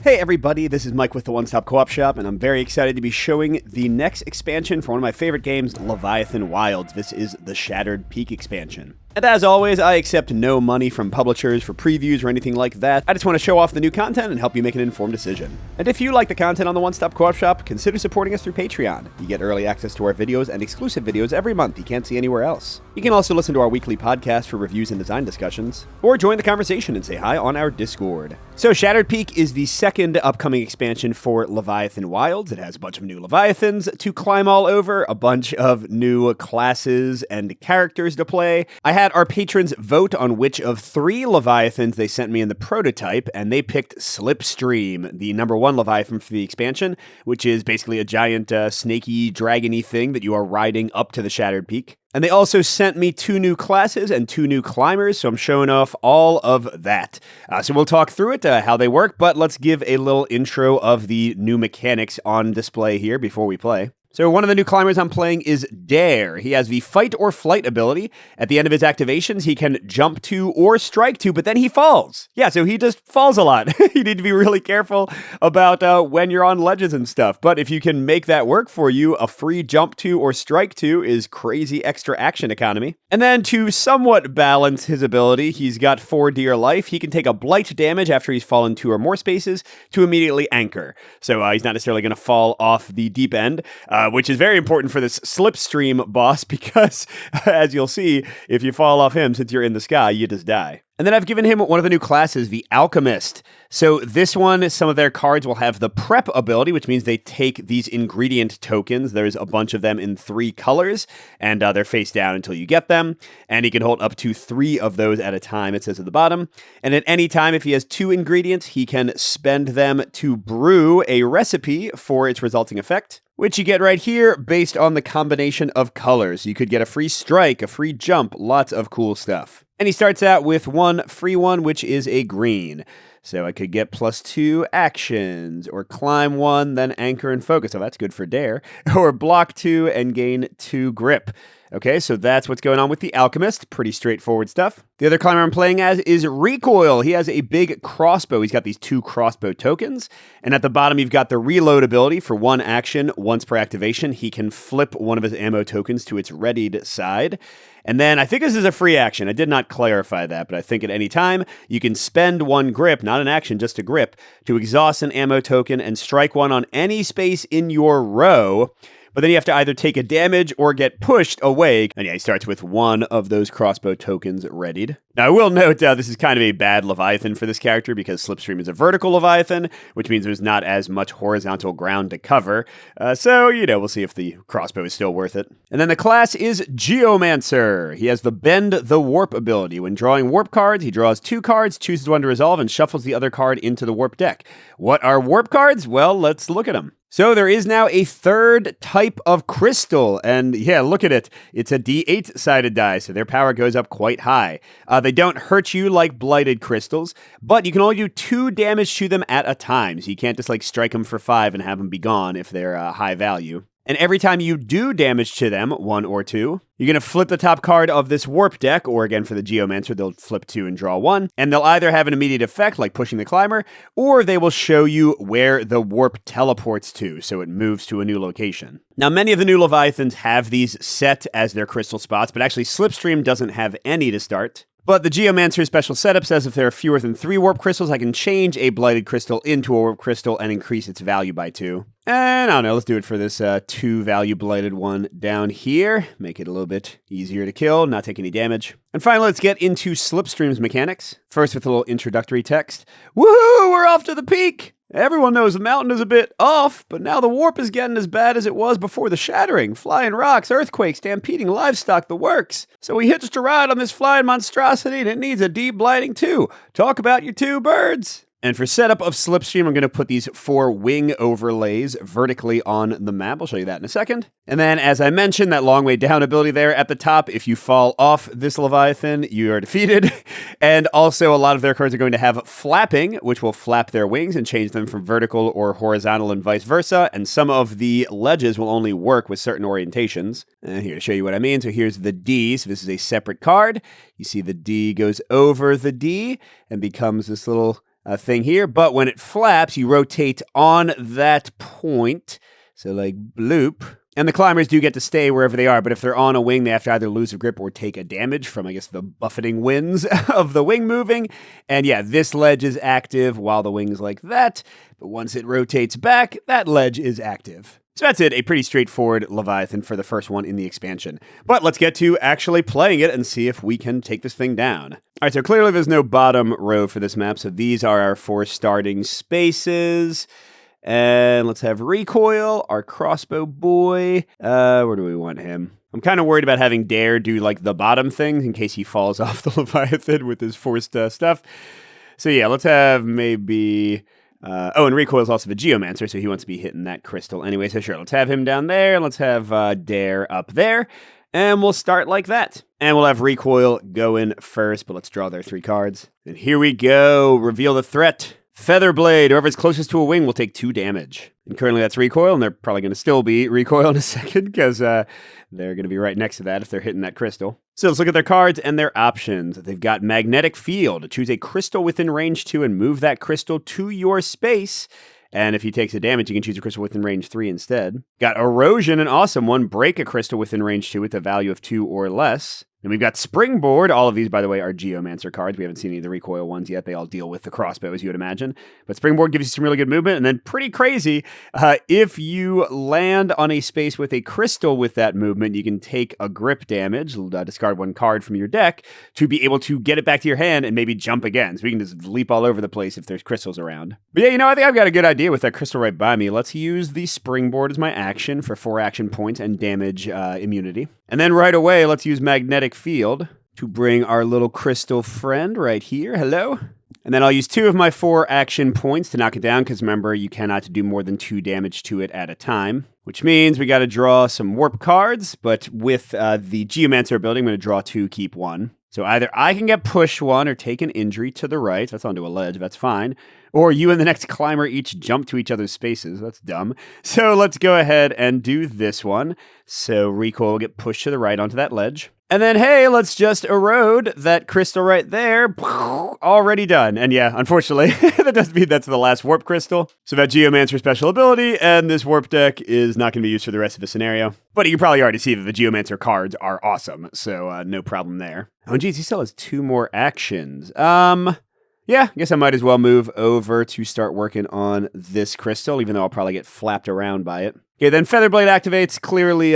Hey everybody, this is Mike with the One Stop Co-op Shop, and I'm very excited to be showing the next expansion for one of my favorite games, Leviathan Wilds. This is the Shattered Peak expansion. And as always, I accept no money from publishers for previews or anything like that. I just want to show off the new content and help you make an informed decision. And if you like the content on the One Stop Co-op Shop, consider supporting us through Patreon. You get early access to our videos and exclusive videos every month you can't see anywhere else. You can also listen to our weekly podcast for reviews and design discussions, or join the conversation and say hi on our Discord. So Shattered Peak is the second upcoming expansion for Leviathan Wilds. It has a bunch of new Leviathans to climb all over, a bunch of new classes and characters to play. I had our patrons vote on which of 3 Leviathans they sent me in the prototype, and they picked Slipstream, the number 1 Leviathan for the expansion, which is basically a giant snaky, dragony thing that you are riding up to the Shattered Peak. And they also sent me 2 new classes and 2 new climbers, so I'm showing off all of that. So we'll talk through it, how they work, but let's give a little intro of the new mechanics on display here before we play. So one of the new climbers I'm playing is Dare. He has the Fight or Flight ability. At the end of his activations, he can jump to or strike to, but then he falls. Yeah, so he just falls a lot. You need to be really careful about when you're on ledges and stuff. But if you can make that work for you, a free jump to or strike to is crazy extra action economy. And then to somewhat balance his ability, he's got 4 dear life. He can take a blight damage after he's fallen 2 or more spaces to immediately anchor. So he's not necessarily going to fall off the deep end, which is very important for this Slipstream boss because, as you'll see, if you fall off him, since you're in the sky, you just die. And then I've given him one of the new classes, the Alchemist. So this one, some of their cards will have the Prep ability, which means they take these ingredient tokens. There's a bunch of them in 3 colors, and they're face down until you get them. And he can hold up to 3 of those at a time, it says at the bottom. And at any time, if he has 2 ingredients, he can spend them to brew a recipe for its resulting effect, which you get right here based on the combination of colors. You could get a free strike, a free jump, lots of cool stuff. And he starts out with 1 free one, which is a green. So I could get +2 actions, or climb 1, then anchor and focus. Oh, that's good for Dare. Or block 2 and gain 2 grip. Okay, so that's what's going on with the Alchemist. Pretty straightforward stuff. The other climber I'm playing as is Recoil. He has a big crossbow. He's got these 2 crossbow tokens. And at the bottom, you've got the reload ability for 1 action. Once per activation, he can flip one of his ammo tokens to its readied side. And then I think this is a free action. I did not clarify that, but I think at any time, you can spend 1 grip, not an action, just a grip, to exhaust an ammo token and strike 1 on any space in your row. But then you have to either take a damage or get pushed away. And yeah, he starts with 1 of those crossbow tokens readied. Now, I will note this is kind of a bad Leviathan for this character because Slipstream is a vertical Leviathan, which means there's not as much horizontal ground to cover. So, we'll see if the crossbow is still worth it. And then the class is Geomancer. He has the Bend the Warp ability. When drawing warp cards, he draws 2 cards, chooses 1 to resolve, and shuffles the other card into the warp deck. What are warp cards? Well, let's look at them. So there is now a 3rd type of crystal, and yeah, look at it. It's a D8-sided die, so their power goes up quite high. They don't hurt you like blighted crystals, but you can only do 2 damage to them at a time, so you can't just strike them for 5 and have them be gone if they're high value. And every time you do damage to them, 1 or 2, you're going to flip the top card of this warp deck, or again for the Geomancer, they'll flip 2 and draw 1, and they'll either have an immediate effect, like pushing the climber, or they will show you where the warp teleports to, so it moves to a new location. Now, many of the new Leviathans have these set as their crystal spots, but actually Slipstream doesn't have any to start. But the Geomancer's special setup says if there are fewer than 3 warp crystals, I can change a blighted crystal into a warp crystal and increase its value by 2. And I don't know, let's do it for this 2 value blighted one down here. Make it a little bit easier to kill, not take any damage. And finally, let's get into Slipstream's mechanics. First with a little introductory text. Woohoo, we're off to the peak! Everyone knows the mountain is a bit off, but now the warp is getting as bad as it was before the shattering. Flying rocks, earthquakes, stampeding livestock, the works. So we hitched a ride on this flying monstrosity, and it needs a deep blighting too. Talk about your 2 birds. And for setup of Slipstream, I'm going to put these 4 wing overlays vertically on the map. I'll show you that in a second. And then, as I mentioned, that long way down ability there at the top, if you fall off this Leviathan, you are defeated. And also, a lot of their cards are going to have flapping, which will flap their wings and change them from vertical or horizontal and vice versa. And some of the ledges will only work with certain orientations. And here to show you what I mean. So here's the D. So this is a separate card. You see the D goes over the D and becomes this little thing here, but when it flaps, you rotate on that point. So like bloop. And the climbers do get to stay wherever they are, but if they're on a wing, they have to either lose a grip or take a damage from, I guess, the buffeting winds of the wing moving. And yeah, this ledge is active while the wing's like that, but once it rotates back, that ledge is active. So that's it, a pretty straightforward Leviathan for the first one in the expansion. But let's get to actually playing it and see if we can take this thing down. All right, so clearly there's no bottom row for this map, so these are our 4 starting spaces. And let's have recoil, our crossbow boy. Where do we want him? I'm kind of worried about having Dare do like the bottom thing in case he falls off the Leviathan with his forced stuff. So yeah, let's have maybe... and recoil's also the geomancer, so he wants to be hitting that crystal anyway. So sure, let's have him down there. Let's have Dare up there. And we'll start like that. And we'll have recoil go in first, but let's draw their 3 cards. And here we go. Reveal the threat. Featherblade, whoever's closest to a wing will take 2 damage. And currently that's recoil, and they're probably going to still be recoil in a second, because they're going to be right next to that if they're hitting that crystal. So let's look at their cards and their options. They've got Magnetic Field. Choose a crystal within range 2 and move that crystal to your space. And if he takes a damage, you can choose a crystal within range 3 instead. Got Erosion, an awesome one. Break a crystal within range 2 with a value of 2 or less. And we've got Springboard. All of these, by the way, are Geomancer cards. We haven't seen any of the recoil ones yet. They all deal with the crossbow, as you would imagine. But Springboard gives you some really good movement. And then pretty crazy, if you land on a space with a crystal with that movement, you can take a grip damage, discard 1 card from your deck, to be able to get it back to your hand and maybe jump again. So we can just leap all over the place if there's crystals around. But yeah, I think I've got a good idea with that crystal right by me. Let's use the Springboard as my action for 4 action points and damage immunity. And then right away, let's use Magnetic Field to bring our little crystal friend right here. Hello. And then I'll use 2 of my 4 action points to knock it down, because remember, you cannot do more than 2 damage to it at a time, which means we got to draw some warp cards. But with the Geomancer ability, I'm going to draw 2, keep 1. So either I can get push 1 or take an injury to the right. That's onto a ledge. That's fine. Or you and the next climber each jump to each other's spaces. That's dumb. So let's go ahead and do this one. So recoil will get pushed to the right onto that ledge. And then, hey, let's just erode that crystal right there. Already done. And yeah, unfortunately, that does mean that's the last warp crystal. So that Geomancer special ability, and this warp deck is not going to be used for the rest of the scenario. But you can probably already see that the Geomancer cards are awesome. So no problem there. Oh, geez, he still has 2 more actions. Yeah, I guess I might as well move over to start working on this crystal, even though I'll probably get flapped around by it. Okay, then Featherblade activates. Clearly,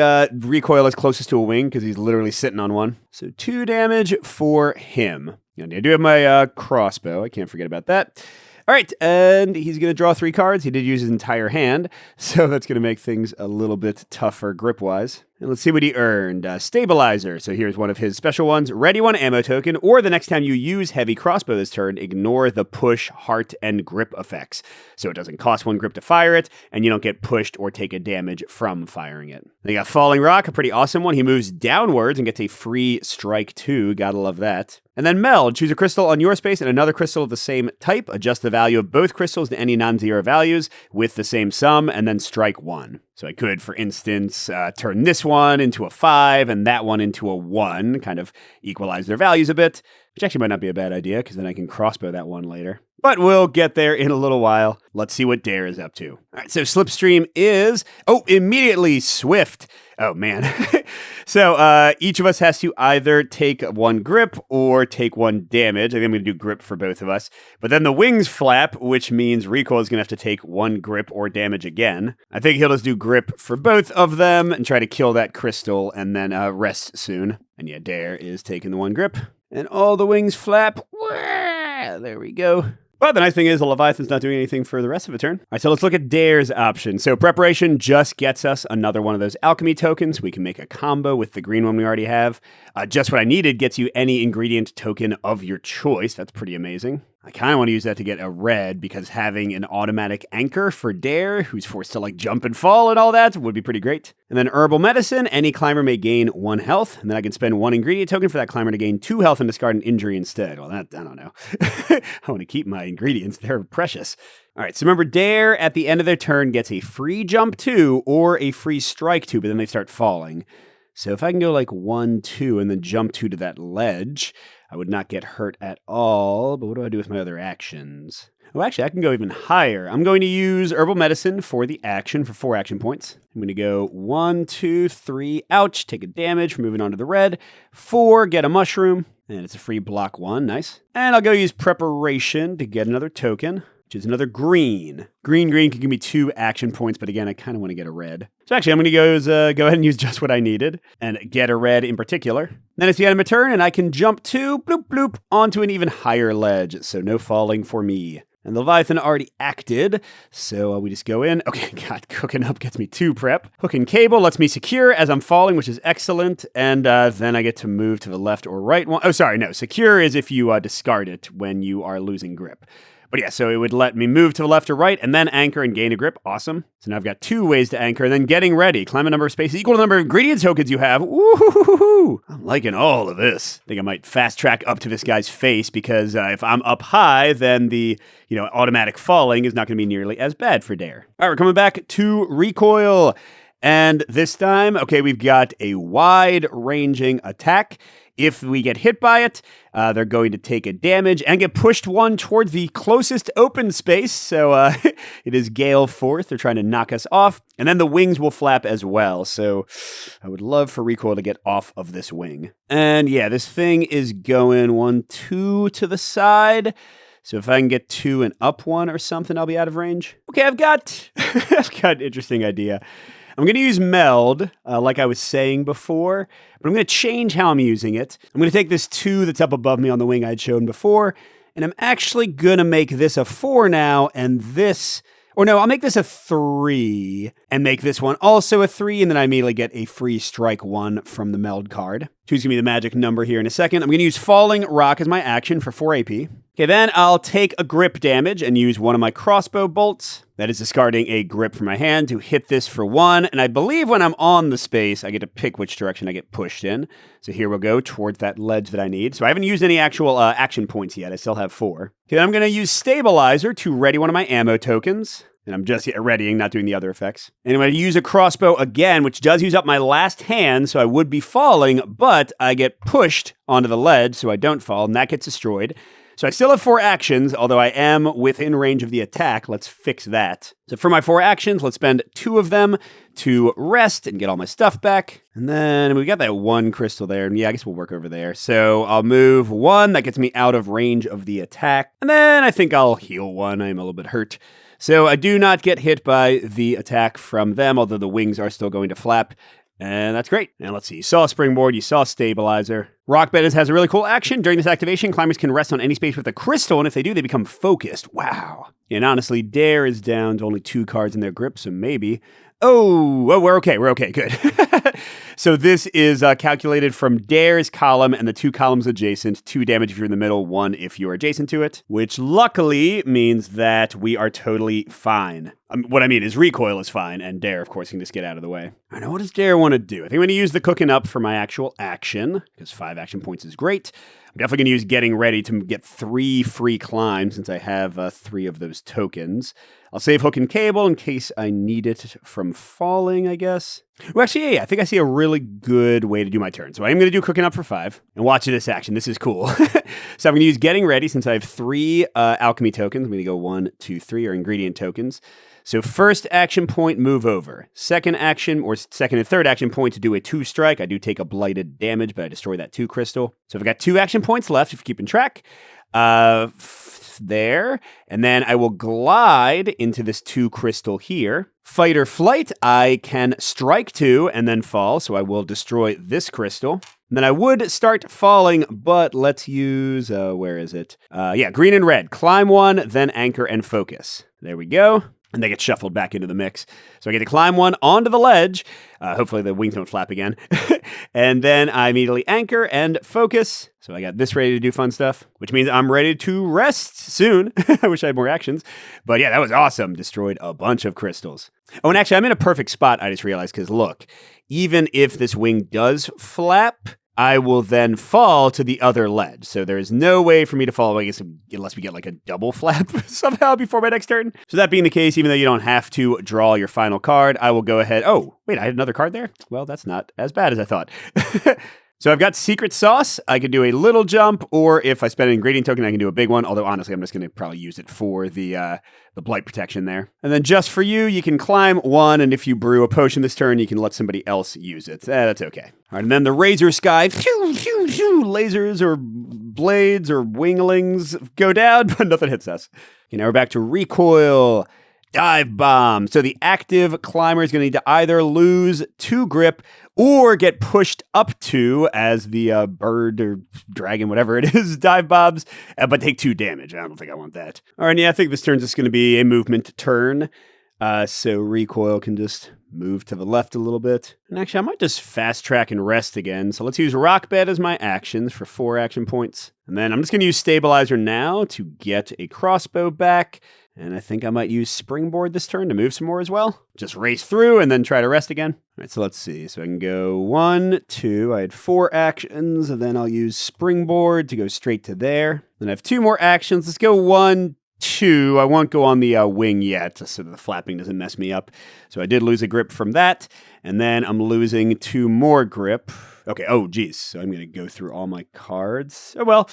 recoil is closest to a wing because he's literally sitting on one. So 2 damage for him. And I do have my crossbow. I can't forget about that. All right, and he's going to draw 3 cards. He did use his entire hand, so that's going to make things a little bit tougher grip-wise. And let's see what he earned. Stabilizer. So here's one of his special ones. Ready 1 ammo token, or the next time you use heavy crossbow this turn, ignore the push, heart, and grip effects. So it doesn't cost 1 grip to fire it, and you don't get pushed or take a damage from firing it. Then you got Falling Rock, a pretty awesome one. He moves downwards and gets a free strike 2. Gotta love that. And then Meld. Choose a crystal on your space and another crystal of the same type. Adjust the value of both crystals to any non-zero values with the same sum, and then strike 1. So I could, for instance, turn this one into a 5 and that one into a 1, kind of equalize their values a bit, which actually might not be a bad idea, because then I can crossbow that one later. But we'll get there in a little while. Let's see what Dare is up to. All right, so Slipstream is, immediately Swift. Oh, man. So each of us has to either take 1 grip or take 1 damage. I think I'm going to do grip for both of us. But then the wings flap, which means recoil is going to have to take 1 grip or damage again. I think he'll just do grip for both of them and try to kill that crystal and then rest soon. And yeah, Dare is taking the 1 grip. And all the wings flap. There we go. But the nice thing is the Leviathan's not doing anything for the rest of the turn. All right, so let's look at Dare's option. So Preparation just gets us another one of those alchemy tokens. We can make a combo with the green one we already have. Just what I needed gets you any ingredient token of your choice. That's pretty amazing. I kind of want to use that to get a red, because having an automatic anchor for Dare, who's forced to like jump and fall and all that, would be pretty great. And then Herbal Medicine, any climber may gain 1 health, and then I can spend 1 ingredient token for that climber to gain 2 health and discard an injury instead. Well, that, I don't know. I want to keep my ingredients. They're precious. All right, so remember, Dare at the end of their turn gets a free jump 2 or a free strike 2, but then they start falling. So if I can go like 1, 2, and then jump 2 to that ledge, I would not get hurt at all. But what do I do with my other actions? Oh, actually, I can go even higher. I'm going to use Herbal Medicine for the action for 4 action points. I'm going to go 1, 2, 3, ouch, take a damage for moving on to the red. 4, get a mushroom, and it's a free block 1, nice. And I'll go use Preparation to get another token, which is another green. Green can give me 2 action points, but again, I kind of want to get a red. So actually, I'm going to go ahead and use just what I needed, and get a red in particular. Then it's the end of my turn, and I can jump 2, bloop, bloop, onto an even higher ledge, so no falling for me. And the Leviathan already acted, so we just go in. Okay, God, Cooking Up gets me 2 prep. Hook and Cable lets me secure as I'm falling, which is excellent. And then I get to move to the left or right one. Oh, sorry, no. Secure is if you discard it when you are losing grip. But yeah, so it would let me move to the left or right and then anchor and gain a grip. Awesome. So now I've got 2 ways to anchor. And then getting ready. Climb a number of spaces equal to the number of ingredient tokens you have. Woo-hoo-hoo-hoo. I'm liking all of this. I think I might fast track up to this guy's face because if I'm up high, then the automatic falling is not going to be nearly as bad for Dare. All right, we're coming back to Recoil. And this time, okay, we've got a wide-ranging attack. If we get hit by it, they're going to take a damage and get pushed 1 towards the closest open space. So it is Gale Force. They're trying to knock us off. And then the wings will flap as well. So I would love for Recoil to get off of this wing. And yeah, this thing is going 1, 2 to the side. So if I can get 2 and up 1 or something, I'll be out of range. Okay, I've got an interesting idea. I'm going to use Meld, like I was saying before, but I'm going to change how I'm using it. I'm going to take this 2 that's up above me on the wing I'd shown before, and I'm actually going to make this a 4 now, and this... Or no, I'll make this a 3 and make this one also a 3, and then I immediately get a free strike 1 from the Meld card. 2's going to be the magic number here in a second. I'm going to use Falling Rock as my action for 4 AP. Okay, then I'll take a grip damage and use one of my crossbow bolts. That is discarding a grip from my hand to hit this for 1. And I believe when I'm on the space, I get to pick which direction I get pushed in. So here we'll go towards that ledge that I need. So I haven't used any actual action points yet. I still have 4. Okay, then I'm going to use Stabilizer to ready one of my ammo tokens. And I'm just readying, not doing the other effects. And I'm going to use a crossbow again, which does use up my last hand, so I would be falling, but I get pushed onto the ledge, so I don't fall, and that gets destroyed. So I still have 4 actions, although I am within range of the attack. Let's fix that. So for my 4 actions, let's spend 2 of them to rest and get all my stuff back. And then we got that 1 crystal there. And yeah, I guess we'll work over there. So I'll move 1. That gets me out of range of the attack. And then I think I'll heal 1. I'm a little bit hurt. So I do not get hit by the attack from them, although the wings are still going to flap. And that's great. Now let's see. You saw Springboard, you saw Stabilizer. Rock Bed has a really cool action. During this activation, climbers can rest on any space with a crystal, and if they do, they become focused. Wow. And honestly, Dare is down to only 2 cards in their grip, so maybe... Oh, we're okay. We're okay. Good. So this is calculated from Dare's column and the 2 columns adjacent. 2 damage if you're in the middle, 1 if you're adjacent to it, which luckily means that we are totally fine. What I mean is Recoil is fine, and Dare, of course, can just get out of the way. I know, what does Dare want to do? I think I'm going to use the Cooking Up for my actual action, because 5 action points is great. I'm definitely going to use Getting Ready to get 3 free climbs, since I have 3 of those tokens. I'll save Hook and Cable in case I need it from falling, I guess. Well, actually, yeah, I think I see a really good way to do my turn. So I am going to do Cooking Up for 5. And watch this action. This is cool. So I'm going to use Getting Ready since I have 3 alchemy tokens. I'm going to go 1, 2, 3, or ingredient tokens. So first action point, move over. Second action, or second and third action point to do a 2 strike. I do take a blighted damage, but I destroy that 2 crystal. So I've got 2 action points left if you're keeping track. There. And then I will glide into this 2 crystal here. Fight or flight, I can strike 2 and then fall. So I will destroy this crystal. And then I would start falling, but let's use, where is it? Yeah, green and red. Climb 1, then anchor and focus. There we go. And they get shuffled back into the mix. So I get to climb 1 onto the ledge. Hopefully the wings don't flap again. And then I immediately anchor and focus. So I got this ready to do fun stuff, which means I'm ready to rest soon. I wish I had more actions. But yeah, that was awesome. Destroyed a bunch of crystals. Oh, and actually, I'm in a perfect spot, I just realized, because look, even if this wing does flap, I will then fall to the other ledge. So there is no way for me to fall, I guess, unless we get like a double flap somehow before my next turn. So that being the case, even though you don't have to draw your final card, I will go ahead. Oh, wait, I had another card there? Well, that's not as bad as I thought. So I've got Secret Sauce. I can do a little jump, or if I spend an ingredient token, I can do a big one. Although, honestly, I'm just going to probably use it for the blight protection there. And then just for you, you can climb 1, and if you brew a potion this turn, you can let somebody else use it. That's okay. All right, and then the Razor Sky, lasers or blades or winglings go down, but nothing hits us. Okay, now we're back to Recoil. Dive Bomb. So the active climber is going to need to either lose 2 grip or get pushed up to as the bird or dragon, whatever it is, dive bombs, but take 2 damage. I don't think I want that. All right, yeah, I think this turn's just going to be a movement turn. So Recoil can just move to the left a little bit. And actually, I might just fast track and rest again. So let's use Rock Bed as my actions for 4 action points. And then I'm just going to use Stabilizer now to get a crossbow back. And I think I might use Springboard this turn to move some more as well. Just race through and then try to rest again. All right, so let's see. So I can go 1, 2. I had 4 actions, and then I'll use Springboard to go straight to there. Then I have 2 more actions. Let's go 1, 2. I won't go on the wing yet, so the flapping doesn't mess me up. So I did lose a grip from that, and then I'm losing 2 more grip. Okay, oh, geez. So I'm going to go through all my cards. Oh, well.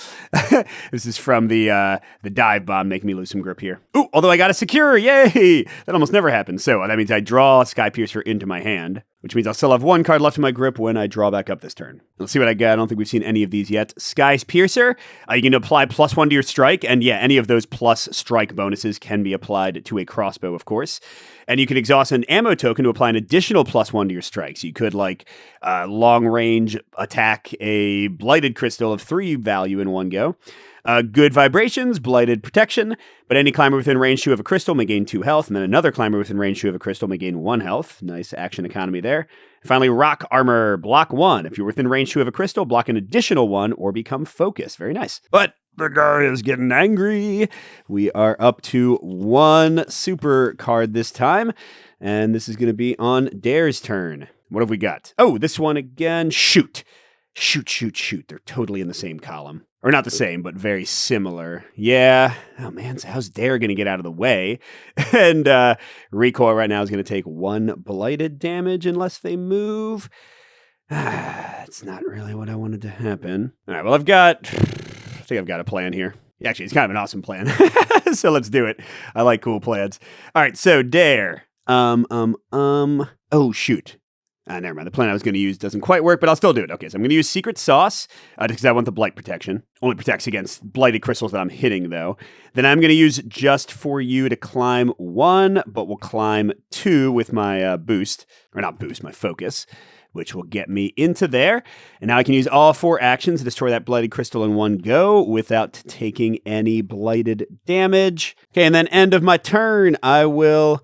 This is from the dive bomb making me lose some grip here. Ooh, although I got a secure. Yay! That almost never happens. So that means I draw Sky Piercer into my hand, which means I'll still have 1 card left in my grip when I draw back up this turn. Let's see what I got. I don't think we've seen any of these yet. Sky Piercer. You can apply +1 to your strike, and yeah, any of those plus strike bonuses can be applied to a crossbow, of course. And you can exhaust an ammo token to apply an additional +1 to your strikes. You could, like, long range attack a blighted crystal of 3 value in one go. Good Vibrations, Blighted Protection, but any climber within range 2 of a crystal may gain 2 health, and then another climber within range 2 of a crystal may gain 1 health. Nice action economy there. Finally, Rock Armor, block 1. If you're within range 2 of a crystal, block an additional 1 or become focused. Very nice. But the guy is getting angry. We are up to 1 super card this time, and this is going to be on Dare's turn. What have we got? Oh, this one again. Shoot. Shoot. They're totally in the same column. Or not the same, but very similar. Yeah. Oh, man, so how's Dare going to get out of the way? And Recoil right now is going to take 1 blighted damage unless they move. That's not really what I wanted to happen. All right, well, I think I've got a plan here. Actually, it's kind of an awesome plan. So let's do it. I like cool plans. All right, so Dare. Oh, shoot. Never mind. The plan I was going to use doesn't quite work, but I'll still do it. Okay, so I'm going to use Secret Sauce because I want the Blight Protection. Only protects against blighted crystals that I'm hitting, though. Then I'm going to use Just For You to climb 1, but will climb 2 with my boost. Or not boost, my focus, which will get me into there. And now I can use all 4 actions to destroy that blighted crystal in one go without taking any blighted damage. Okay, and then end of my turn, I will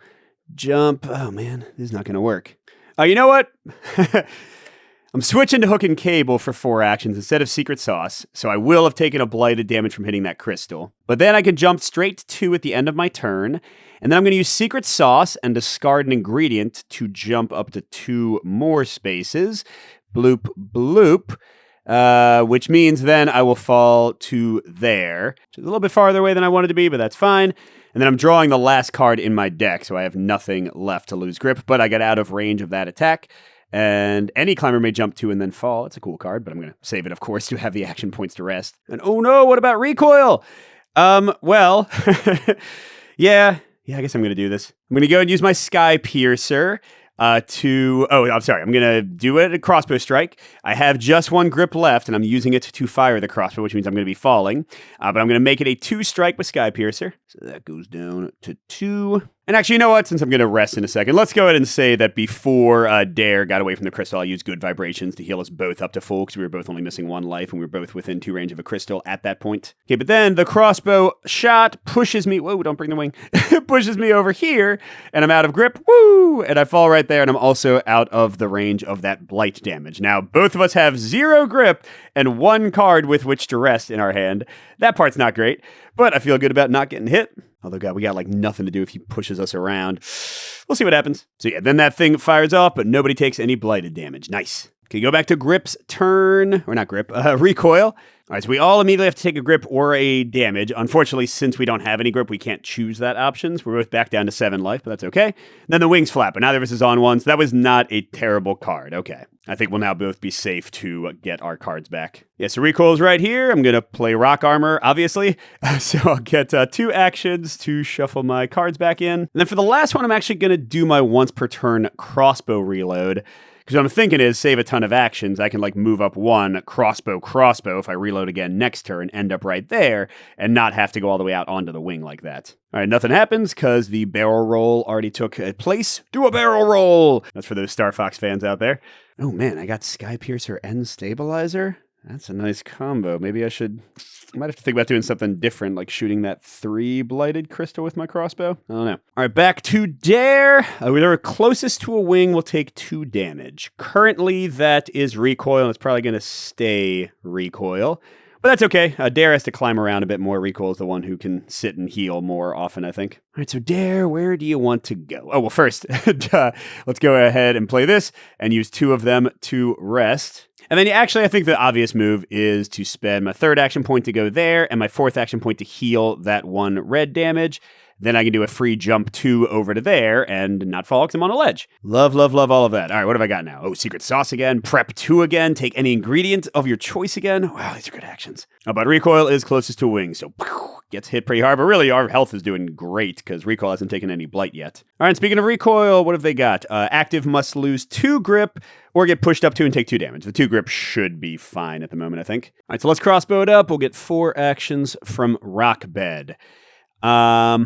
jump. Oh, man, this is not going to work. You know what? I'm switching to Hook and Cable for 4 actions instead of Secret Sauce, so I will have taken a blighted damage from hitting that crystal. But then I can jump straight to 2 at the end of my turn, and then I'm going to use Secret Sauce and discard an ingredient to jump up to 2 more spaces. Bloop, bloop. Which means then I will fall to there. Which is a little bit farther away than I wanted to be, but that's fine. And then I'm drawing the last card in my deck, so I have nothing left to lose grip, but I get out of range of that attack. And any climber may jump to and then fall. It's a cool card, but I'm going to save it, of course, to have the action points to rest. And oh no, what about Recoil? Well, yeah, I guess I'm going to do this. I'm going to go and use my Sky Piercer. I'm going to do it a crossbow strike. I have just 1 grip left, and I'm using it to fire the crossbow, which means I'm going to be falling. But I'm going to make it a 2 strike with Sky Piercer. So that goes down to 2. And actually, you know what? Since I'm going to rest in a second, let's go ahead and say that before Dare got away from the crystal, I used Good Vibrations to heal us both up to full, because we were both only missing 1 life, and we were both within 2 range of a crystal at that point. Okay, but then the crossbow shot pushes me, whoa, don't bring the wing, pushes me over here, and I'm out of grip, woo, and I fall right there, and I'm also out of the range of that blight damage. Now, both of us have 0 grip and 1 card with which to rest in our hand. That part's not great, but I feel good about not getting hit. Although, God, we got like nothing to do if he pushes us around. We'll see what happens. So yeah, then that thing fires off, but nobody takes any blighted damage. Nice. Okay, go back to Grip's turn, or not Grip, Recoil. All right, so we all immediately have to take a grip or a damage. Unfortunately, since we don't have any grip, we can't choose that option. So we're both back down to 7 life, but that's okay. Then the wings flap, but neither of us is on one, so that was not a terrible card. Okay, I think we'll now both be safe to get our cards back. Yeah, so Recoil's right here. I'm going to play Rock Armor, obviously. So I'll get 2 actions to shuffle my cards back in. And then for the last one, I'm actually going to do my once per turn crossbow reload. Because what I'm thinking is, save a ton of actions, I can like move up 1, crossbow, if I reload again next turn, end up right there, and not have to go all the way out onto the wing like that. All right, nothing happens because the barrel roll already took place. Do a barrel roll! That's for those Star Fox fans out there. Oh man, I got Sky Piercer and Stabilizer? That's a nice combo. Maybe I might have to think about doing something different, like shooting that 3 blighted crystal with my crossbow. I don't know. All right, back to Dare. Whoever closest to a wing will take 2 damage. Currently, that is Recoil, and it's probably going to stay Recoil. But that's okay. Dare has to climb around a bit more. Recoil is the one who can sit and heal more often, I think. All right, so Dare, where do you want to go? Oh, well, first, let's go ahead and play this and use 2 of them to rest. And then actually, I think the obvious move is to spend my 3rd action point to go there and my 4th action point to heal that 1 red damage. Then I can do a free jump 2 over to there and not fall because I'm on a ledge. Love, love, love all of that. All right, what have I got now? Oh, Secret Sauce again. Prep 2 again. Take any ingredient of your choice again. Wow, these are good actions. But Recoil is closest to wing, so gets hit pretty hard. But really, our health is doing great because Recoil hasn't taken any blight yet. All right, speaking of Recoil, what have they got? Active must lose 2 grip or get pushed up 2 and take 2 damage. The 2 grip should be fine at the moment, I think. All right, so let's crossbow it up. We'll get 4 actions from Rockbed. I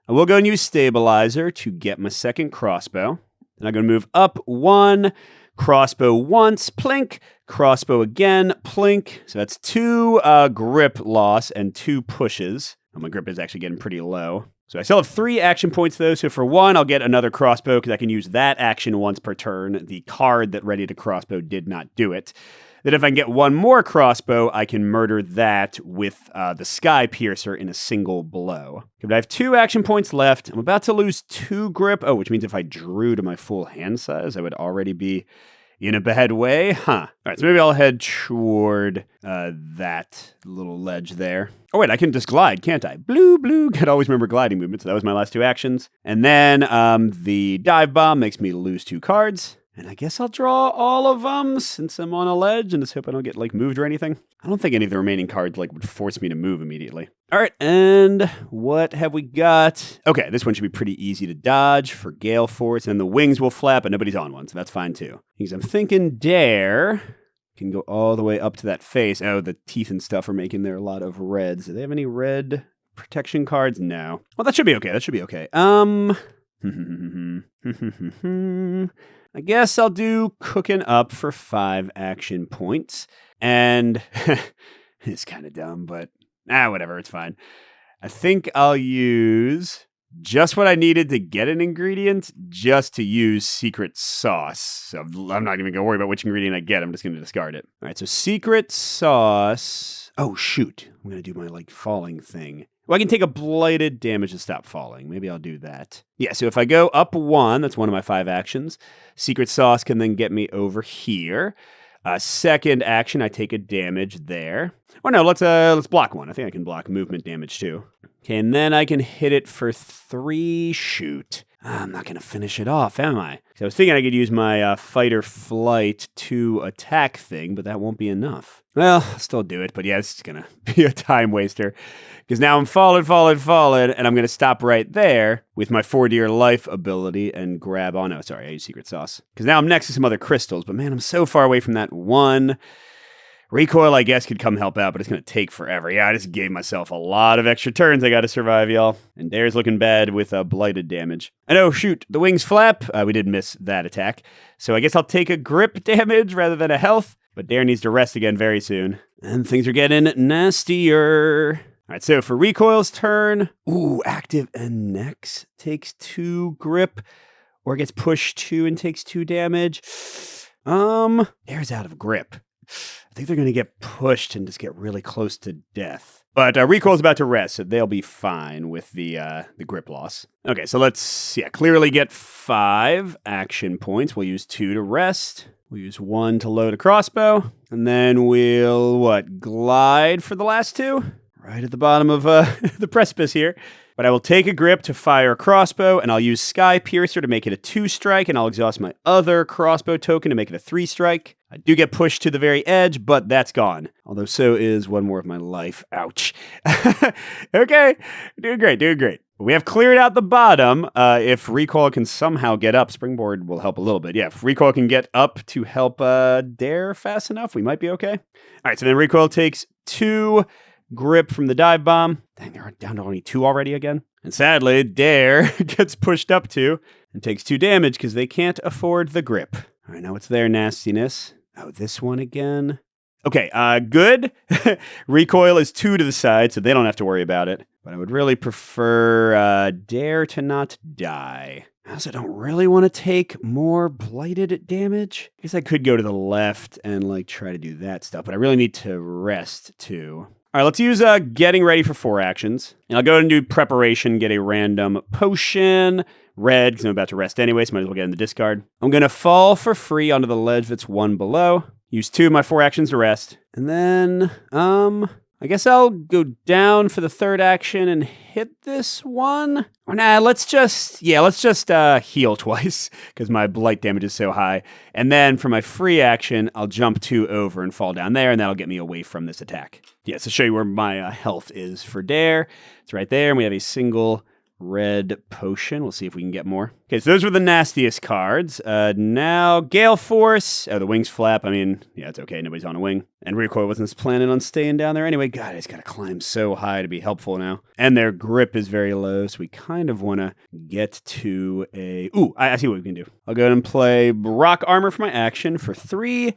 will go and use Stabilizer to get my 2nd crossbow. And I'm going to move up 1, crossbow once, plink, crossbow again, plink. So that's 2 grip loss and 2 pushes. Oh, my grip is actually getting pretty low. So I still have 3 action points, though. So for 1, I'll get another crossbow because I can use that action once per turn. The card that Ready to Crossbow did not do it. That if I can get 1 more crossbow, I can murder that with the Sky Piercer in a single blow. Okay, but I have 2 action points left. I'm about to lose 2 grip. Oh, which means if I drew to my full hand size, I would already be in a bad way. All right, so maybe I'll head toward that little ledge there. Oh, wait, I can just glide, can't I? Blue, blue. I'd always remember gliding movement, so that was my last 2 actions. And then the dive bomb makes me lose 2 cards. And I guess I'll draw all of them since I'm on a ledge and just hope I don't get moved or anything. I don't think any of the remaining cards would force me to move immediately. All right, and what have we got? Okay, this one should be pretty easy to dodge for Gale Force, and the wings will flap, but nobody's on one, so that's fine too. Because I'm thinking Dare can go all the way up to that face. Oh, the teeth and stuff are making there a lot of reds. Do they have any red protection cards? No. Well, that should be okay. I guess I'll do Cooking Up for 5 action points. And it's kind of dumb, but whatever, it's fine. I think I'll use just what I needed to get an ingredient just to use Secret Sauce. So I'm not even going to worry about which ingredient I get. I'm just going to discard it. All right, so Secret Sauce. Oh, shoot. I'm going to do my falling thing. Well, I can take a blighted damage to stop falling. Maybe I'll do that. Yeah, so if I go up 1, that's one of my 5 actions. Secret Sauce can then get me over here. 2nd action, I take a damage there. Oh no, let's block 1. I think I can block movement damage too. Okay, and then I can hit it for 3. Shoot. I'm not going to finish it off, am I? So I was thinking I could use my fight or flight to attack thing, but that won't be enough. Well, I'll still do it, but yeah, it's going to be a time waster. Because now I'm falling, and I'm going to stop right there with my 4 dear life ability and grab... Oh, no, sorry, I use Secret Sauce. Because now I'm next to some other crystals, but man, I'm so far away from that one. Recoil, I guess, could come help out, but it's going to take forever. Yeah, I just gave myself a lot of extra turns I got to survive, y'all. And Dare's looking bad with blighted damage. And oh, shoot, the wings flap. We did miss that attack. So I guess I'll take a grip damage rather than a health. But Dare needs to rest again very soon. And things are getting nastier. All right, so for Recoil's turn, active and next takes 2 grip, or gets pushed 2 and takes 2 damage. Dare's out of grip. I think they're going to get pushed and just get really close to death. But Recoil's about to rest, so they'll be fine with the grip loss. Okay, so let's clearly get 5 action points. We'll use 2 to rest. We'll use 1 to load a crossbow. And then we'll, glide for the last 2? Right at the bottom of the precipice here. But I will take a grip to fire a crossbow, and I'll use Sky Piercer to make it a 2-strike, and I'll exhaust my other crossbow token to make it a 3-strike. I do get pushed to the very edge, but that's gone. Although so is 1 more of my life. Ouch. Okay, doing great. We have cleared out the bottom. If recoil can somehow get up, springboard will help a little bit. Yeah, if recoil can get up to help Dare fast enough, we might be okay. All right, so then recoil takes 2 grip from the dive bomb. Dang, they're down to only 2 already again. And sadly, Dare gets pushed up 2 and takes 2 damage because they can't afford the grip. All right, now what's their nastiness? Oh, this one again. Okay, good. Recoil is 2 to the side, so they don't have to worry about it. But I would really prefer Dare to not die. I also don't really want to take more blighted damage. I guess I could go to the left and try to do that stuff, but I really need to rest too. All right, let's use getting ready for 4 actions. And I'll go ahead and do preparation, get a random potion, red, because I'm about to rest anyway, so might as well get in the discard. I'm going to fall for free onto the ledge that's 1 below. Use 2 of my 4 actions to rest. And then, I guess I'll go down for the 3rd action and hit this one. Or nah, let's just heal twice, because my blight damage is so high. And then for my free action, I'll jump 2 over and fall down there, and that'll get me away from this attack. Yeah, so show you where my health is for Dare. It's right there, and we have a single red potion. We'll see if we can get more. Okay, so those were the nastiest cards. Now, Gale Force. Oh, the wings flap. I mean, yeah, it's okay. Nobody's on a wing. And Recoil wasn't planning on staying down there anyway. God, I just gotta climb so high to be helpful now. And their grip is very low, so we kind of want to get to a... Ooh, I see what we can do. I'll go ahead and play Rock Armor for my action for 3.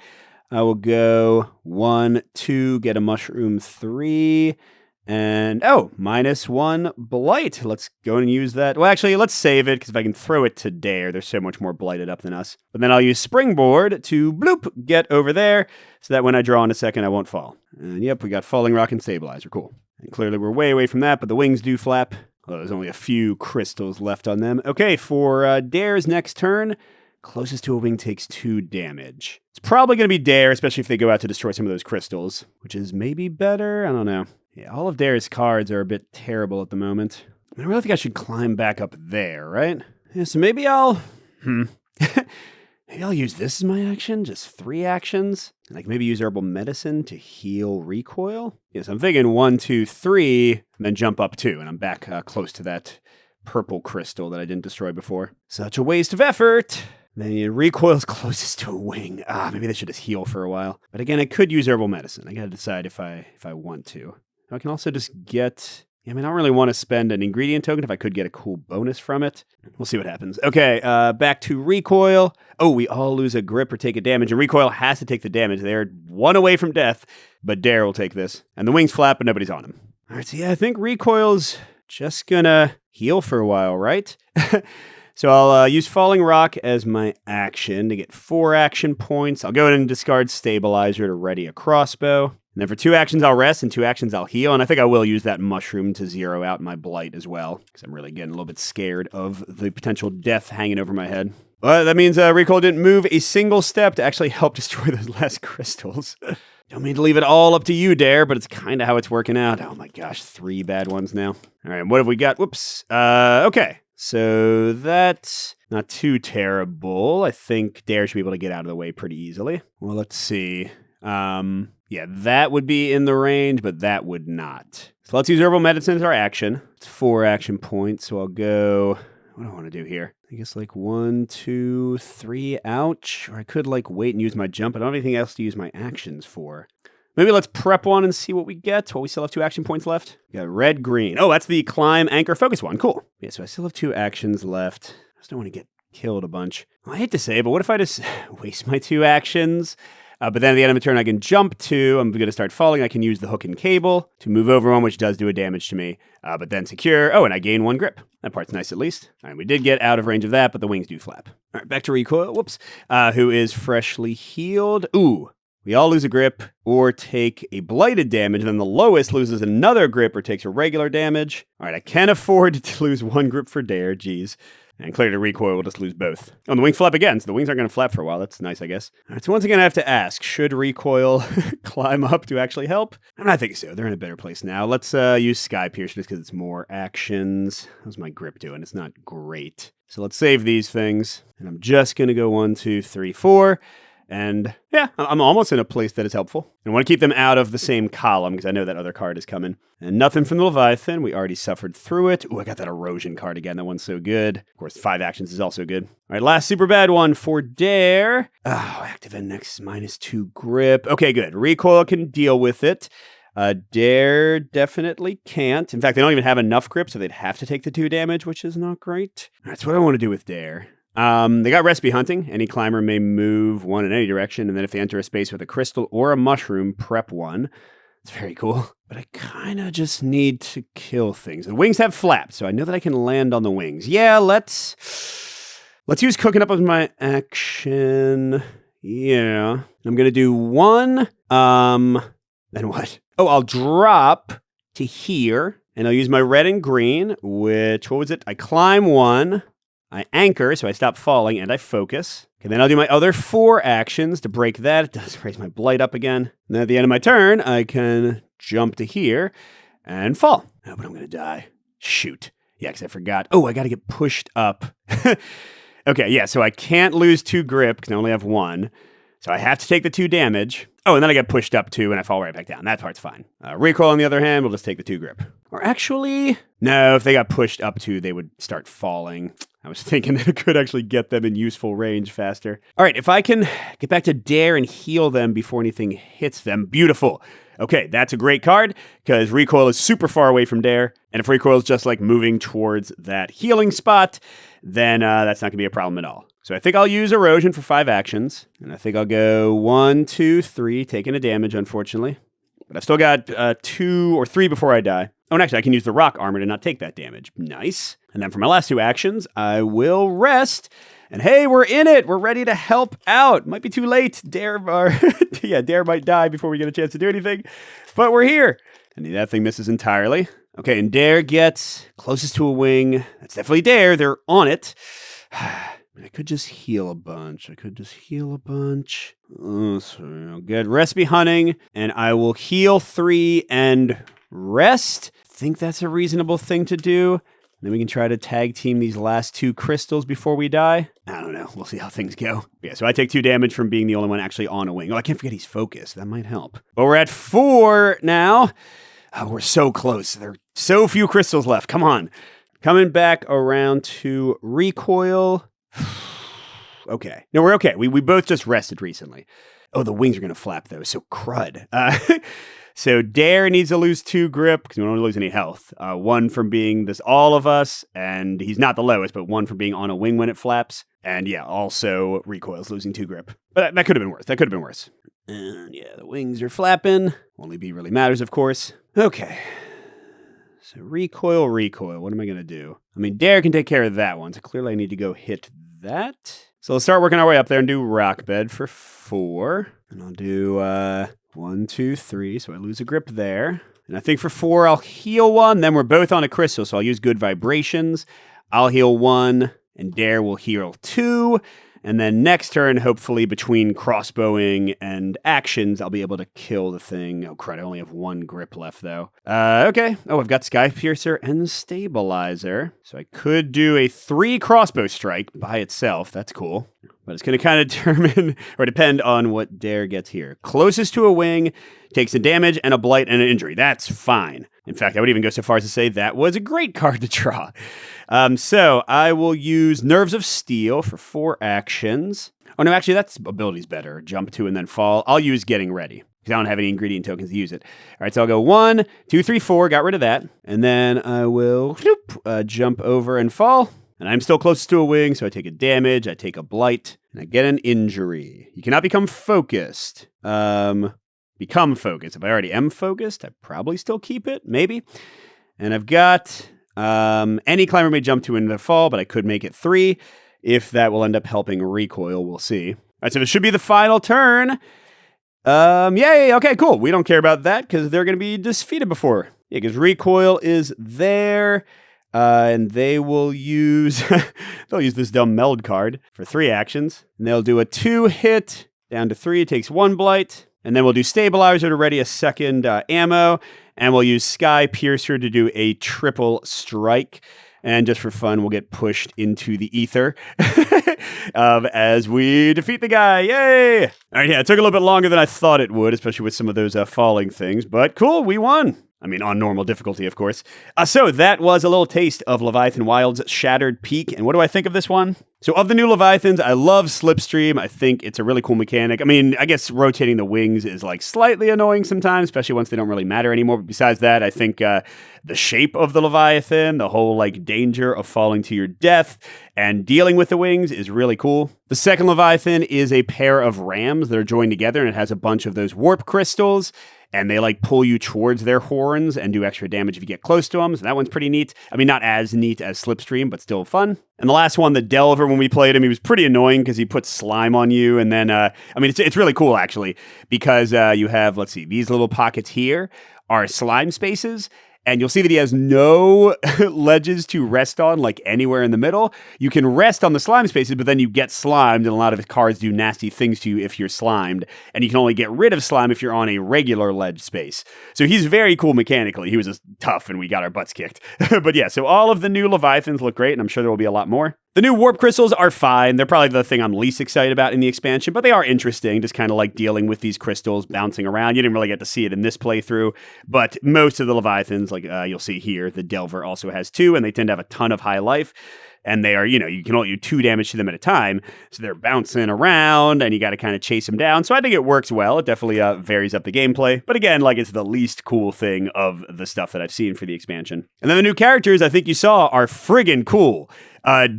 I will go 1, 2, get a Mushroom 3... And, -1 blight. Let's go and use that. Well, actually, let's save it, because if I can throw it to Dare, they're so much more blighted up than us. But then I'll use Springboard to, bloop, get over there, so that when I draw in a second, I won't fall. And yep, we got Falling Rock and Stabilizer. Cool. And clearly we're way away from that, but the wings do flap. Although there's only a few crystals left on them. Okay, for Dare's next turn, closest to a wing takes 2 damage. It's probably going to be Dare, especially if they go out to destroy some of those crystals, which is maybe better. I don't know. Yeah, all of Dare's cards are a bit terrible at the moment. I really think I should climb back up there, right? Yeah, so maybe I'll... maybe I'll use this as my action, just 3 actions. And I can maybe use Herbal Medicine to heal Recoil. Yes, I'm thinking 1, 2, 3, and then jump up 2, and I'm back close to that purple crystal that I didn't destroy before. Such a waste of effort! Then Recoil's closest to a wing. Maybe they should just heal for a while. But again, I could use Herbal Medicine. I gotta decide if I want to. I can also just get... I don't really want to spend an ingredient token if I could get a cool bonus from it. We'll see what happens. Okay, back to Recoil. Oh, we all lose a grip or take a damage, and Recoil has to take the damage. They're 1 away from death, but Dare will take this. And the wings flap, but nobody's on him. All right, so yeah, I think Recoil's just gonna heal for a while, right? So I'll use Falling Rock as my action to get 4 action points. I'll go ahead and discard Stabilizer to ready a crossbow. And then for 2 actions, I'll rest, and 2 actions, I'll heal. And I think I will use that mushroom to zero out my blight as well, because I'm really getting a little bit scared of the potential death hanging over my head. But that means Recoil didn't move a single step to actually help destroy those last crystals. Don't mean to leave it all up to you, Dare, but it's kind of how it's working out. Oh my gosh, 3 bad ones now. All right, what have we got? Whoops. Okay, so that's not too terrible. I think Dare should be able to get out of the way pretty easily. Well, let's see. Yeah, that would be in the range, but that would not. So let's use Herbal Medicine as our action. It's 4 action points, so I'll go... What do I want to do here? I guess 1, 2, 3, ouch. Or I could wait and use my jump. I don't have anything else to use my actions for. Maybe let's prep one and see what we get while we still have 2 action points left. We got red, green. Oh, that's the Climb, Anchor, Focus one. Cool. Yeah, so I still have 2 actions left. I just don't want to get killed a bunch. Well, I hate to say it, but what if I just waste my 2 actions? But then at the end of the turn, I can jump 2. I'm going to start falling. I can use the hook and cable to move over one, which does do a damage to me. But then secure. Oh, and I gain 1 grip. That part's nice at least. All right, we did get out of range of that, but the wings do flap. All right, back to Recoil. Whoops. Who is freshly healed. Ooh. we all lose a grip or take a blighted damage, and then the lowest loses another grip or takes a regular damage. All right, I can afford to lose one grip for Dare, geez. And clear to recoil, we'll just lose both. Oh, and the wings flap again, so the wings aren't going to flap for a while. That's nice, I guess. All right, so once again, I have to ask, should recoil climb up to actually help? I'm not thinking so. They're in a better place now. Let's use Sky Pierce just because it's more actions. How's my grip doing? It's not great. So let's save these things. And I'm just going to go 1, 2, 3, 4. And yeah, I'm almost in a place that is helpful. And I want to keep them out of the same column because I know that other card is coming. And nothing from the Leviathan. We already suffered through it. Ooh, I got that erosion card again. That one's so good. Of course, 5 actions is also good. All right, last super bad one for Dare. Oh, active index -2 grip. Okay, good. Recoil can deal with it. Dare definitely can't. In fact, they don't even have enough grip, so they'd have to take the 2 damage, which is not great. That's what I want to do with Dare. They got Recipe Hunting. Any climber may move 1 in any direction, and then if they enter a space with a crystal or a mushroom, prep 1. It's very cool. But I kind of just need to kill things. The wings have flaps, so I know that I can land on the wings. Yeah, let's use Cooking Up as my action. Yeah. I'm going to do 1. Then what? Oh, I'll drop to here, and I'll use my red and green, which, what was it? I climb 1. I anchor, so I stop falling, and I focus. Okay, then I'll do my other 4 actions to break that. It does raise my blight up again. And then at the end of my turn, I can jump to here and fall. Oh, but I'm going to die. Shoot. Yeah, because I forgot. Oh, I got to get pushed up. Okay, yeah, so I can't lose 2 grip because I only have 1. So I have to take the 2 damage. Oh, and then I get pushed up 2 and I fall right back down. That part's fine. Recoil, on the other hand, will just take the 2 grip. Or actually, no, if they got pushed up 2, they would start falling. I was thinking that it could actually get them in useful range faster. All right, if I can get back to Dare and heal them before anything hits them, beautiful. Okay, that's a great card because Recoil is super far away from Dare. And if Recoil is just like moving towards that healing spot, then that's not going to be a problem at all. So I think I'll use Erosion for 5 actions. And I think I'll go 1, 2, 3, taking a damage, unfortunately. But I've still got 2 or 3 before I die. Oh, and actually, I can use the rock armor to not take that damage. Nice. And then for my last 2 actions, I will rest. And hey, we're in it. We're ready to help out. Might be too late. Dare might die before we get a chance to do anything. But we're here. And that thing misses entirely. Okay, and Dare gets closest to a wing. That's definitely Dare. They're on it. I could just heal a bunch. Oh, so good. Recipe Hunting. And I will heal 3 and rest. Think that's a reasonable thing to do. Then we can try to tag team these last 2 crystals before we die. I don't know. We'll see how things go. Yeah, so I take 2 damage from being the only one actually on a wing. Oh, I can't forget he's focused. That might help. But we're at 4 now. Oh, we're so close. There are so few crystals left. Come on. Coming back around to Recoil. Okay. No, we're okay. We both just rested recently. Oh, the wings are going to flap, though. So crud. So Dare needs to lose 2 grip because we don't want to lose any health. 1 from being this all of us, and he's not the lowest, but 1 from being on a wing when it flaps. And yeah, also Recoil's losing 2 grip. But that could have been worse. And yeah, the wings are flapping. Only B really matters, of course. Okay. So Recoil. What am I going to do? I mean, Dare can take care of that one, so clearly I need to go hit that. So let's start working our way up there and do Rock Bed for 4. And I'll do 1, 2, 3, so I lose a grip there. And I think for 4, I'll heal 1. Then we're both on a crystal, so I'll use Good Vibrations. I'll heal 1, and Dare will heal 2. And then next turn, hopefully between crossbowing and actions, I'll be able to kill the thing. Oh, crud, I only have 1 grip left, though. Okay. Oh, I've got Sky Piercer and Stabilizer. So I could do a 3 crossbow strike by itself. That's cool. But it's going to kind of determine or depend on what Dare gets here. Closest to a wing takes a damage and a blight and an injury. That's fine. In fact, I would even go so far as to say that was a great card to draw. So I will use Nerves of Steel for 4 actions. Oh, no, actually, that ability's better. Jump 2 and then fall. I'll use Getting Ready because I don't have any ingredient tokens to use it. All right, so I'll go 1, 2, 3, 4. Got rid of that. And then I will jump over and fall. And I'm still closest to a wing, so I take a damage, I take a blight, and I get an injury. You cannot become focused. Become focused. If I already am focused, I'd probably still keep it, maybe. And I've got any climber may jump 2 into the fall, but I could make it 3. If that will end up helping Recoil, we'll see. All right, so this should be the final turn. Yeah, okay, cool. We don't care about that because they're going to be defeated before. Yeah, because recoil is there, and they will use they'll use this dumb meld card for 3 actions, and they'll do a 2-hit down to 3. It takes 1 blight, and then we'll do stabilizer to ready a second ammo, and we'll use Sky Piercer to do a triple strike. And just for fun, we'll get pushed into the ether as we defeat the guy. Yay! All right, yeah, it took a little bit longer than I thought it would, especially with some of those falling things. But cool, we won. I mean, on normal difficulty, of course. So that was a little taste of Leviathan Wild's Shattered Peak. And what do I think of this one? So of the new Leviathans, I love Slipstream. I think it's a really cool mechanic. I mean, I guess rotating the wings is like slightly annoying sometimes, especially once they don't really matter anymore. But besides that, I think the shape of the Leviathan, the whole like danger of falling to your death and dealing with the wings is really cool. The second Leviathan is a pair of rams that are joined together, and it has a bunch of those warp crystals. And they like pull you towards their horns and do extra damage if you get close to them. So that one's pretty neat. I mean, not as neat as Slipstream, but still fun. And the last one, the Delver, when we played him, he was pretty annoying because he puts slime on you. And then, I mean, it's really cool actually because you have, let's see, these little pockets here are slime spaces. And you'll see that he has no ledges to rest on, like anywhere in the middle. You can rest on the slime spaces, but then you get slimed, and a lot of his cards do nasty things to you if you're slimed. And you can only get rid of slime if you're on a regular ledge space. So he's very cool mechanically. He was just tough, and we got our butts kicked. But yeah, so all of the new Leviathans look great, and I'm sure there will be a lot more. The new warp crystals are fine. They're probably the thing I'm least excited about in the expansion, but they are interesting, just kind of like dealing with these crystals bouncing around. You didn't really get to see it in this playthrough, but most of the Leviathans, like you'll see here, the Delver also has 2, and they tend to have a ton of high life. And they are, you can only do 2 damage to them at a time. So they're bouncing around and you got to kind of chase them down. So I think it works well. It definitely varies up the gameplay. But again, like it's the least cool thing of the stuff that I've seen for the expansion. And then the new characters I think you saw are friggin' cool.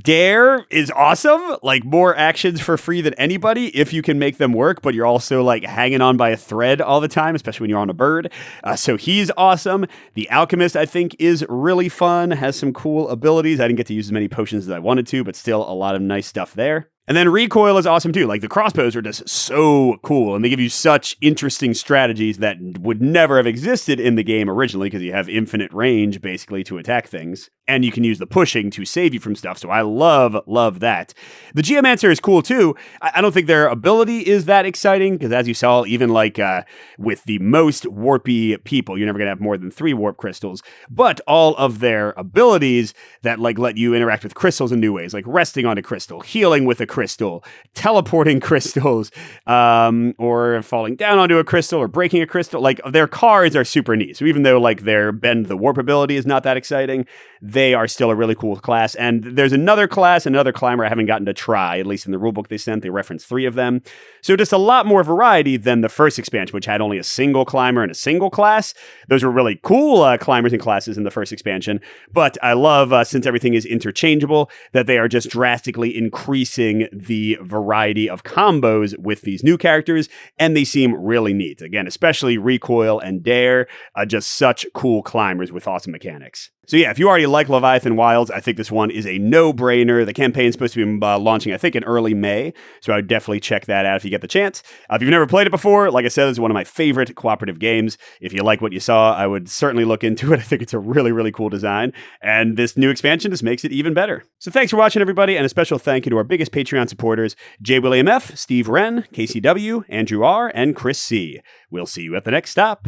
Dare is awesome, like more actions for free than anybody if you can make them work, but you're also like hanging on by a thread all the time, especially when you're on a bird. So he's awesome. The Alchemist, I think, is really fun, has some cool abilities. I didn't get to use as many potions as I wanted to, but still a lot of nice stuff there. And then recoil is awesome too. Like the crossbows are just so cool and they give you such interesting strategies that would never have existed in the game originally because you have infinite range basically to attack things. And you can use the pushing to save you from stuff. So I love that. The Geomancer is cool too. I don't think their ability is that exciting because as you saw, even like with the most warpy people, you're never going to have more than 3 warp crystals. But all of their abilities that like let you interact with crystals in new ways, like resting on a crystal, healing with a crystal, teleporting crystals, or falling down onto a crystal or breaking a crystal, like their cards are super neat. So even though like their bend the warp ability is not that exciting, they are still a really cool class. And there's another class, another climber I haven't gotten to try, at least in the rulebook they sent, they referenced 3 of them. So just a lot more variety than the first expansion, which had only a single climber and a single class. Those were really cool climbers and classes in the first expansion. But I love, since everything is interchangeable, that they are just drastically increasing the variety of combos with these new characters, and they seem really neat. Again, especially Recoil and Dare, just such cool climbers with awesome mechanics. So yeah, if you already like Leviathan Wilds, I think this one is a no-brainer. The campaign is supposed to be launching, I think, in early May, so I would definitely check that out if you get the chance. If you've never played it before, like I said, it's one of my favorite cooperative games. If you like what you saw, I would certainly look into it. I think it's a really, really cool design, and this new expansion just makes it even better. So thanks for watching, everybody, and a special thank you to our biggest Patreon supporters, J. William F., Steve Wren, KCW, Andrew R., and Chris C. We'll see you at the next stop.